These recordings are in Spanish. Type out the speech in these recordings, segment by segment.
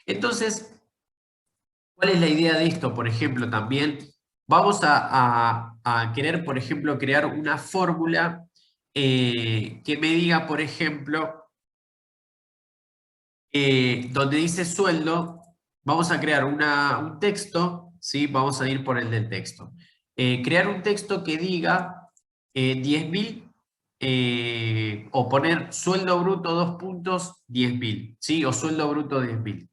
Entonces, ¿cuál es la idea de esto? Por ejemplo, también vamos a querer, por ejemplo, crear una fórmula que me diga, por ejemplo, donde dice sueldo, vamos a crear un texto, ¿sí? Vamos a ir por el del texto. Crear un texto que diga 10.000 o poner sueldo bruto 2 puntos 10.000, ¿sí? O sueldo bruto 10.000.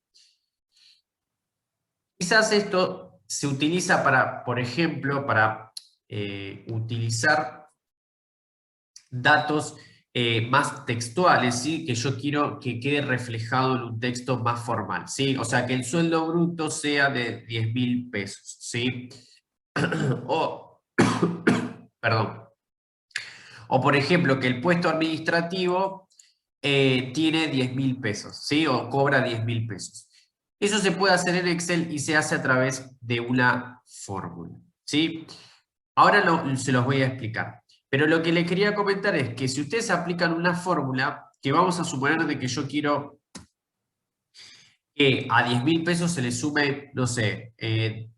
Quizás esto se utiliza para, por ejemplo, para utilizar datos más textuales, ¿sí? Que yo quiero que quede reflejado en un texto más formal, ¿sí? O sea, que el sueldo bruto sea de 10.000 pesos, ¿sí? O, perdón. O, por ejemplo, que el puesto administrativo tiene 10.000 pesos, ¿sí? O cobra 10.000 pesos. Eso se puede hacer en Excel y se hace a través de una fórmula, ¿sí? Ahora se los voy a explicar. Pero lo que les quería comentar es que si ustedes aplican una fórmula, que vamos a suponer de que yo quiero que a 10.000 pesos se le sume, no sé,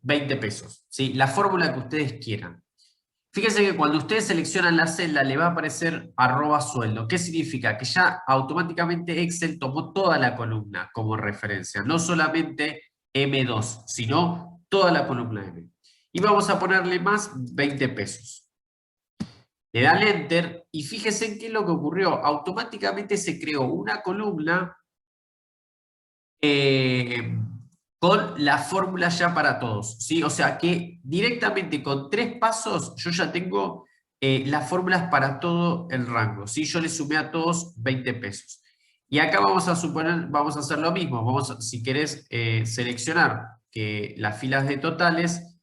20 pesos, ¿sí? La fórmula que ustedes quieran. Fíjense que cuando ustedes seleccionan la celda le va a aparecer @sueldo. ¿Qué significa? Que ya automáticamente Excel tomó toda la columna como referencia, no solamente M2, sino toda la columna M. Y vamos a ponerle más 20 pesos. Le dan Enter y fíjense en qué es lo que ocurrió. Automáticamente se creó una columna con la fórmula ya para todos, ¿sí? O sea que directamente con 3 pasos yo ya tengo las fórmulas para todo el rango, ¿sí? Yo le sumé a todos 20 pesos. Y acá vamos a suponer, vamos a hacer lo mismo. Vamos si querés seleccionar que las filas de totales,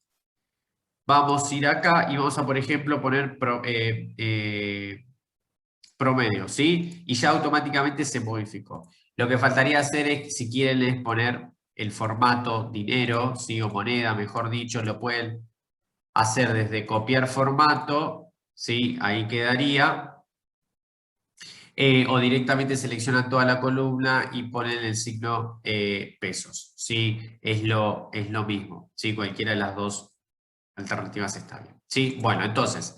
vamos a ir acá y vamos a, por ejemplo, poner promedio, ¿sí? Y ya automáticamente se modificó. Lo que faltaría hacer es, si quieren, es poner el formato dinero, ¿sí? O moneda, mejor dicho, lo pueden hacer desde copiar formato, ¿sí? Ahí quedaría. O directamente seleccionan toda la columna y ponen el signo pesos, ¿sí? Es lo mismo, ¿sí? Cualquiera de las dos alternativas está bien, ¿sí? Bueno, entonces,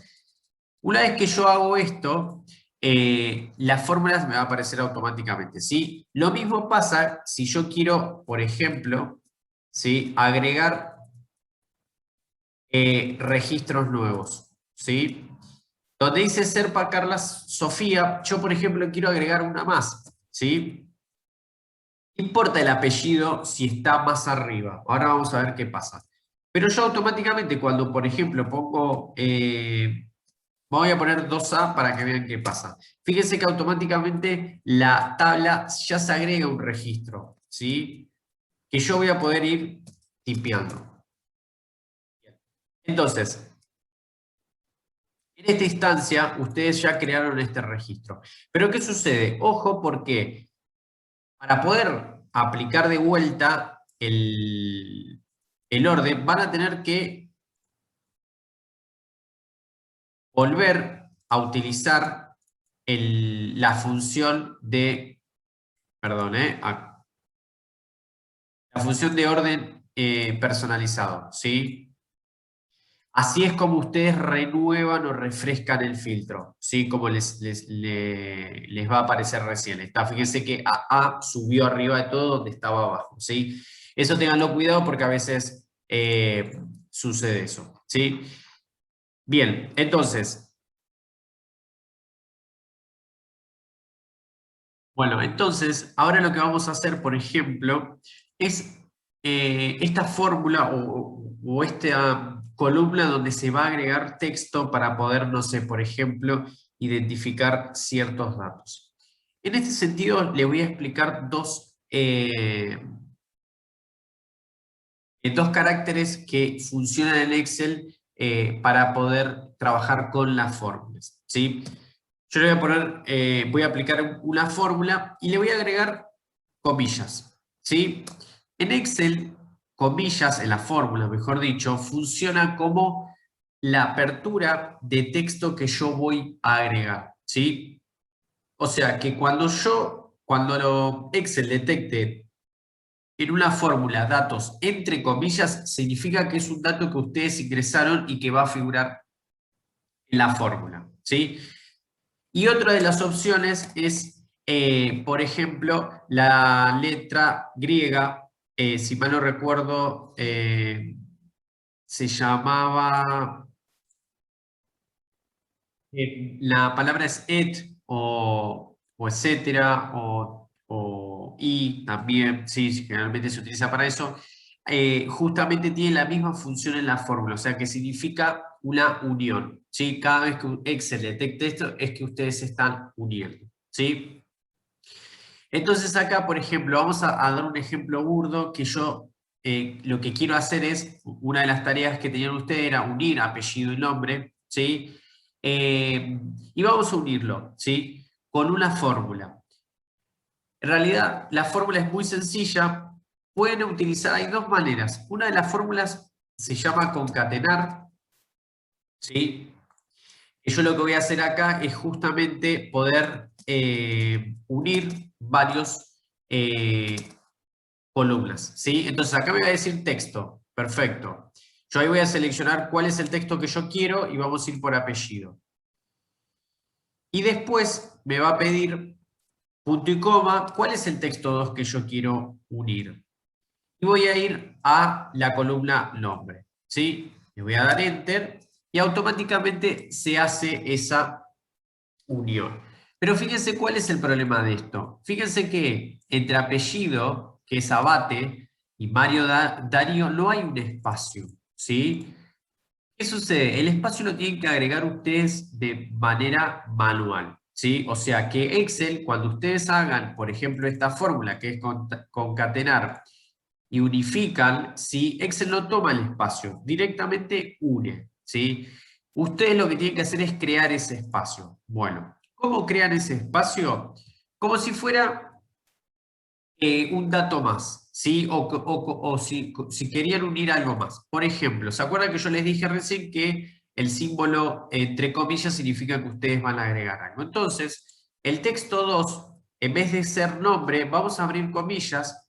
una vez que yo hago esto, las fórmulas me va a aparecer automáticamente, ¿sí? Lo mismo pasa si yo quiero, por ejemplo, ¿sí? Agregar registros nuevos, ¿sí? Donde dice Serpa Carla Sofía, yo, por ejemplo, quiero agregar una más, ¿sí? No importa el apellido si está más arriba. Ahora vamos a ver qué pasa. Pero yo automáticamente cuando, por ejemplo, pongo... voy a poner 2A para que vean qué pasa. Fíjense que automáticamente la tabla ya se agrega un registro, ¿sí? Que yo voy a poder ir tipeando. Entonces, en esta instancia, ustedes ya crearon este registro. Pero ¿qué sucede? Ojo, porque para poder aplicar de vuelta el orden, van a tener que volver a utilizar la función de, perdón, la función de orden personalizado, ¿sí? Así es como ustedes renuevan o refrescan el filtro, ¿sí? Como les va a aparecer recién. Fíjense que AA subió arriba de todo donde estaba abajo, ¿sí? Eso ténganlo cuidado porque a veces sucede eso, ¿sí? Bien, entonces, bueno, entonces, ahora lo que vamos a hacer, por ejemplo, es esta fórmula o esta columna donde se va a agregar texto para poder, no sé, por ejemplo, identificar ciertos datos. En este sentido, le voy a explicar dos caracteres que funcionan en Excel para poder trabajar con las fórmulas, ¿sí? Yo le voy a poner, voy a aplicar una fórmula y le voy a agregar comillas, ¿sí? En Excel, comillas, en la fórmula, mejor dicho, funciona como la apertura de texto que yo voy a agregar, ¿sí? O sea que cuando Excel detecte en una fórmula datos entre comillas, significa que es un dato que ustedes ingresaron y que va a figurar en la fórmula, ¿sí? Y otra de las opciones es, por ejemplo, la letra griega, si mal no recuerdo, se llamaba, la palabra es et o etcétera o y también, sí, generalmente se utiliza para eso, justamente tiene la misma función en la fórmula, o sea que significa una unión, ¿sí? Cada vez que un Excel detecte esto es que ustedes se están uniendo, ¿sí? Entonces acá, por ejemplo, vamos a dar un ejemplo burdo que yo lo que quiero hacer es, una de las tareas que tenían ustedes era unir apellido y nombre, ¿sí? Y vamos a unirlo, ¿sí? Con una fórmula. En realidad, la fórmula es muy sencilla. Pueden utilizar, hay dos maneras. Una de las fórmulas se llama concatenar, ¿sí? Y yo lo que voy a hacer acá es justamente poder unir varios columnas, ¿sí? Entonces acá me va a decir texto, perfecto. Yo ahí voy a seleccionar cuál es el texto que yo quiero y vamos a ir por apellido. Y después me va a pedir punto y coma, ¿cuál es el texto 2 que yo quiero unir? Y voy a ir a la columna nombre, ¿sí? Le voy a dar enter y automáticamente se hace esa unión. Pero fíjense cuál es el problema de esto. Fíjense que entre apellido, que es Abate, y Mario Darío, no hay un espacio, ¿sí? ¿Qué sucede? El espacio lo tienen que agregar ustedes de manera manual, ¿sí? O sea que Excel, cuando ustedes hagan, por ejemplo, esta fórmula, que es concatenar y unifican, ¿sí? Excel no toma el espacio, directamente une, ¿sí? Ustedes lo que tienen que hacer es crear ese espacio. Bueno, ¿cómo crean ese espacio? Como si fuera un dato más, ¿sí? O si querían unir algo más. Por ejemplo, ¿se acuerdan que yo les dije recién que el símbolo entre comillas significa que ustedes van a agregar algo? Entonces, el texto 2, en vez de ser nombre, vamos a abrir comillas.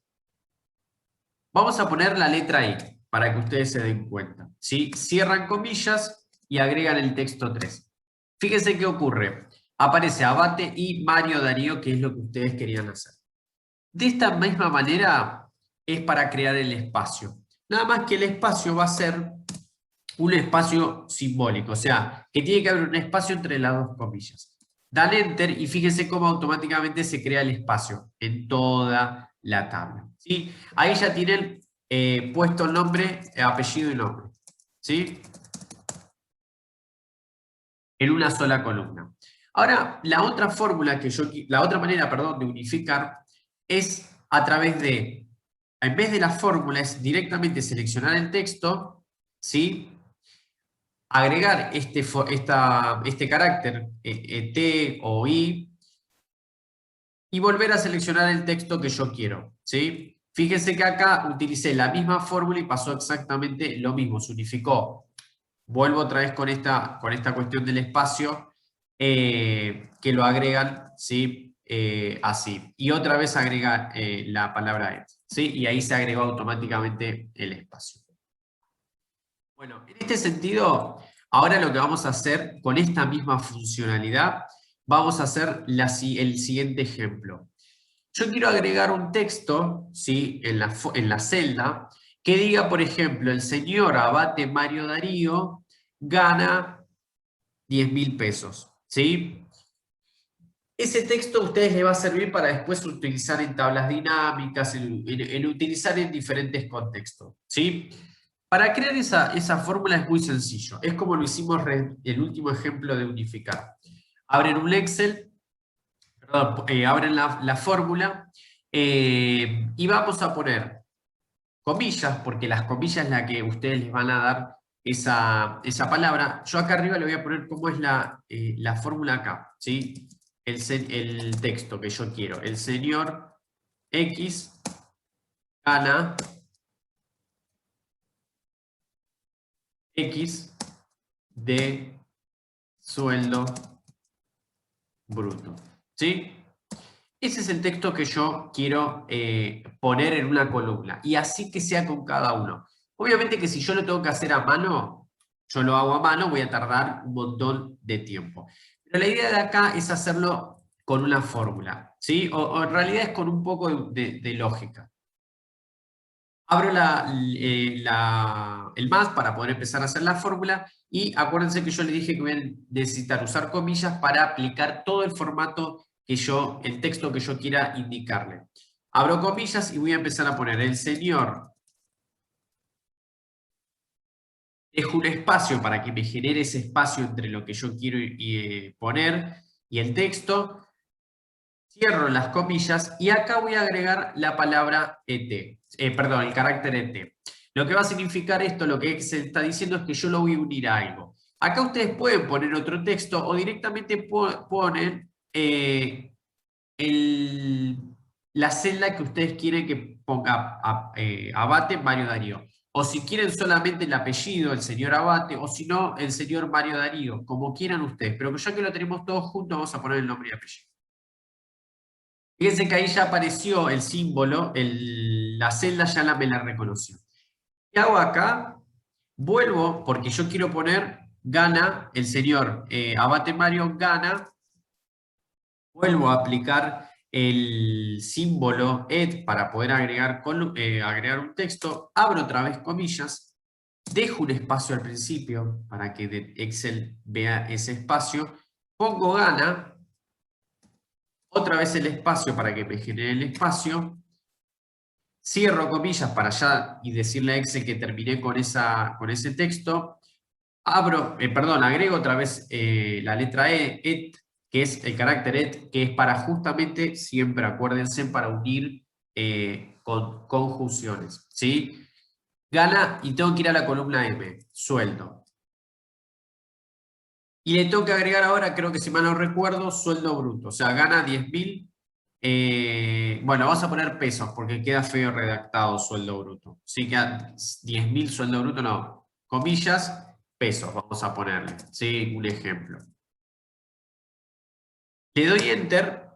Vamos a poner la letra I para que ustedes se den cuenta, ¿sí? Cierran comillas y agregan el texto 3. Fíjense qué ocurre. Aparece Abate y Mario Darío, que es lo que ustedes querían hacer. De esta misma manera es para crear el espacio. Nada más que el espacio va a ser un espacio simbólico, o sea, que tiene que haber un espacio entre las dos comillas. Dan Enter y fíjense cómo automáticamente se crea el espacio en toda la tabla, ¿sí? Ahí ya tienen puesto el nombre, apellido y nombre, ¿sí? En una sola columna. Ahora, la otra fórmula que la otra manera, perdón, de unificar es a través de, en vez de la fórmula, es directamente seleccionar el texto, ¿sí? Agregar este carácter T o I y volver a seleccionar el texto que yo quiero, ¿sí? Fíjense que acá utilicé la misma fórmula y pasó exactamente lo mismo, se unificó. Vuelvo otra vez con esta cuestión del espacio, que lo agregan, ¿sí? Así. Y otra vez agrega la palabra et, ¿sí? Y ahí se agregó automáticamente el espacio. Bueno, en este sentido, ahora lo que vamos a hacer con esta misma funcionalidad, vamos a hacer el siguiente ejemplo. Yo quiero agregar un texto, ¿sí? en la celda que diga, por ejemplo, el señor Abate Mario Darío gana 10.000 pesos, ¿sí? Ese texto a ustedes les va a servir para después utilizar en tablas dinámicas, en utilizar en diferentes contextos, ¿sí? Para crear esa fórmula es muy sencillo. Es como lo hicimos en el último ejemplo de unificar. Abren un Excel, perdón, abren la fórmula y vamos a poner comillas, porque las comillas es la que ustedes les van a dar esa palabra. Yo acá arriba le voy a poner cómo es la fórmula acá, ¿sí? El texto que yo quiero. El señor X gana X de sueldo bruto, ¿sí? Ese es el texto que yo quiero poner en una columna. Y así que sea con cada uno. Obviamente que si yo lo tengo que hacer a mano, yo lo hago a mano, voy a tardar un montón de tiempo. Pero la idea de acá es hacerlo con una fórmula, ¿sí? O en realidad es con un poco de lógica. Abro el más para poder empezar a hacer la fórmula y acuérdense que yo les dije que voy a necesitar usar comillas para aplicar todo el formato el texto que yo quiera indicarle. Abro comillas y voy a empezar a poner el señor. Dejo un espacio para que me genere ese espacio entre lo que yo quiero poner y el texto. Cierro las comillas y acá voy a agregar la palabra et, perdón, el carácter et. Lo que va a significar esto, lo que se está diciendo es que yo lo voy a unir a algo. Acá ustedes pueden poner otro texto o directamente ponen la celda que ustedes quieren que ponga Abate Mario Darío. O si quieren solamente el apellido, el señor Abate, o si no, el señor Mario Darío, como quieran ustedes. Pero ya que lo tenemos todos juntos, vamos a poner el nombre y apellido. Fíjense que ahí ya apareció el símbolo, la celda ya me la reconoció. ¿Qué hago acá? Vuelvo, porque yo quiero poner gana, el señor Abate Mario gana. Vuelvo a aplicar el símbolo et para poder agregar un texto. Abro otra vez comillas. Dejo un espacio al principio para que Excel vea ese espacio. Pongo gana. Otra vez el espacio para que me genere el espacio. Cierro comillas para allá y decirle a Excel que terminé con ese texto. Agrego otra vez la letra et, que es el carácter et, que es para justamente, siempre acuérdense, para unir con conjunciones, ¿sí? Gana y tengo que ir a la columna M, sueldo. Y le tengo que agregar ahora, creo que si mal no recuerdo, sueldo bruto. O sea, gana 10.000. Bueno, vamos a poner pesos porque queda feo redactado sueldo bruto. Sí, queda 10.000 sueldo bruto, no. Comillas, pesos, vamos a ponerle. Sí, un ejemplo. Le doy Enter.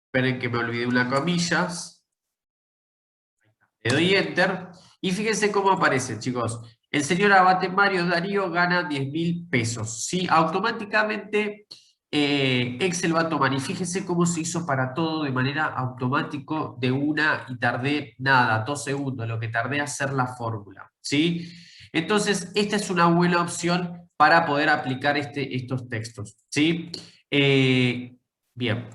Esperen que me olvidé una comillas. Le doy Enter. Y fíjense cómo aparece, chicos. El señor Abate Mario Darío gana 10.000 pesos. ¿Sí? Automáticamente Excel va a tomar. Y fíjense cómo se hizo para todo de manera automática de una y tardé nada, 2 segundos, lo que tardé a hacer la fórmula. ¿Sí? Entonces, esta es una buena opción para poder aplicar estos textos. ¿Sí? Bien.